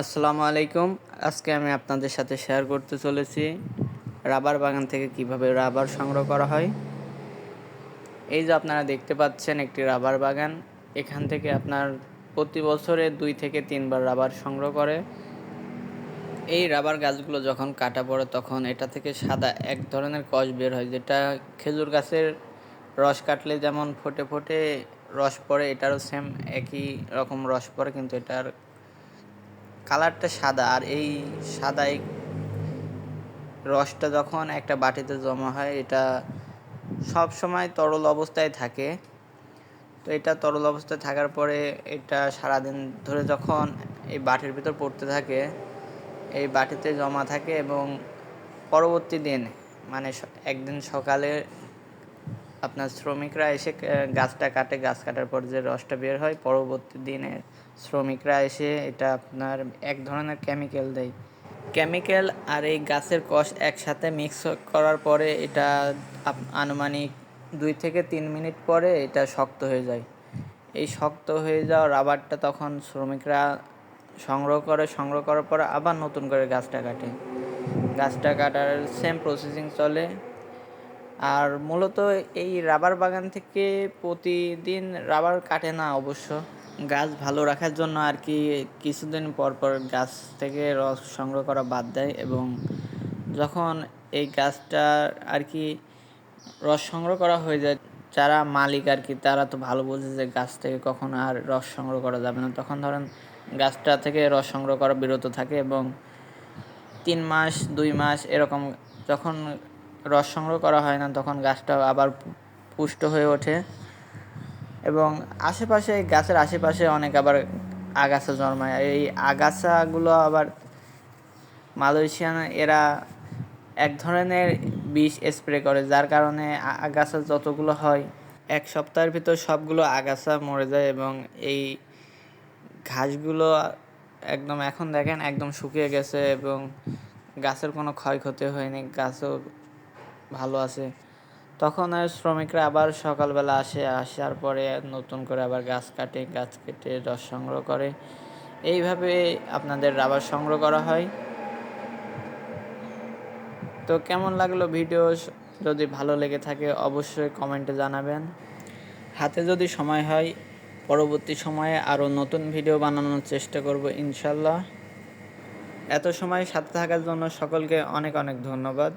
আসসালামু আলাইকুম। আজকে আমি আপনাদের সাথে শেয়ার করতে চলেছি রাবার বাগান থেকে কিভাবে রাবার সংগ্রহ করা হয়। এই যে আপনারা দেখতে পাচ্ছেন একটি রাবার বাগান। এখান থেকে আপনার প্রতি বছরে 2 থেকে 3 বার রাবার সংগ্রহ করে। এই রাবার গাছগুলো যখন কাটা পড়ে তখন এটা থেকে সাদা এক ধরনের কষ বের হয়, যেটা খেজুর গাছের রস কাটলে যেমন ফোটে ফোটে রস পড়ে, এটারও সেম একই রকম রস পড়ে, কিন্তু এটার কালারটা সাদা। আর এই সাদা রসটা যখন একটা বাটিতে জমা হয়, এটা সব সময় তরল অবস্থায় থাকে। তো এটা তরল অবস্থায় থাকার পরে এটা সারাদিন ধরে যখন এই বাটির ভিতর পড়তে থাকে, এই বাটিতে জমা থাকে এবং পরবর্তী দিন মানে একদিন সকালে আপনার শ্রমিকরা এসে গাছটা কাটে। গাছ কাটার পর যে রসটা বের হয়, পরবর্তী দিনে শ্রমিকরা এসে এটা আপনার এক ধরনের কেমিক্যাল দেয়। কেমিক্যাল আর এই গাছের কষ একসাথে মিক্স করার পরে এটা আনুমানিক 2 থেকে 3 মিনিট পরে এটা শক্ত হয়ে যায়। এই শক্ত হয়ে যাওয়া রাবারটা তখন শ্রমিকরা সংগ্রহ করার পর আবার নতুন করে গাছটা কাটে। গাছটা কাটার সেম প্রসেসিং চলে। আর মূলত এই রাবার বাগান থেকে প্রতিদিন রাবার কাটে না অবশ্য, গাছ ভালো রাখার জন্য আর কি কিছুদিন পর পর গাছ থেকে রস সংগ্রহ করা বাদ দেয়। এবং যখন এই গাছটা আর কি রস সংগ্রহ করা হয়ে যায়, যারা মালিক আর কি তারা তো ভালো বোঝে যে গাছ থেকে কখনো আর রস সংগ্রহ করা যাবে না, তখন ধরেন গাছটা থেকে রস সংগ্রহ করা বিরত থাকে। এবং 3 মাস 2 মাস এরকম যখন রস সংগ্রহ করা হয় না, তখন গাছটা আবার পুষ্ট হয়ে ওঠে। এবং আশেপাশে গাছের আশেপাশে অনেক আবার আগাছা জন্মায়। এই আগাছাগুলো আবার মালয়েশিয়ান এরা এক ধরনের বিষ স্প্রে করে, যার কারণে আগাছা যতগুলো হয় 1 সপ্তাহের ভিতর সবগুলো আগাছা মরে যায়। এবং এই ঘাসগুলো একদম এখন দেখেন একদম শুকিয়ে গেছে এবং গাছের কোনো ক্ষয়ক্ষতি হয়নি, গাছও ভালো আছে। তখন আর শ্রমিকরা আবার সকালবেলা আসার পরে নতুন করে আবার গাছ কেটে রস সংগ্রহ করে। এইভাবে আপনাদের রাবার সংগ্রহ করা হয়। তো কেমন লাগলো ভিডিও? যদি ভালো লেগে থাকে অবশ্যই কমেন্টে জানাবেন। হাতে যদি সময় হয় পরবর্তী সময়ে আরও নতুন ভিডিও বানানোর চেষ্টা করব ইনশাল্লাহ। এত সময় সাথে থাকার জন্য সকলকে অনেক অনেক ধন্যবাদ।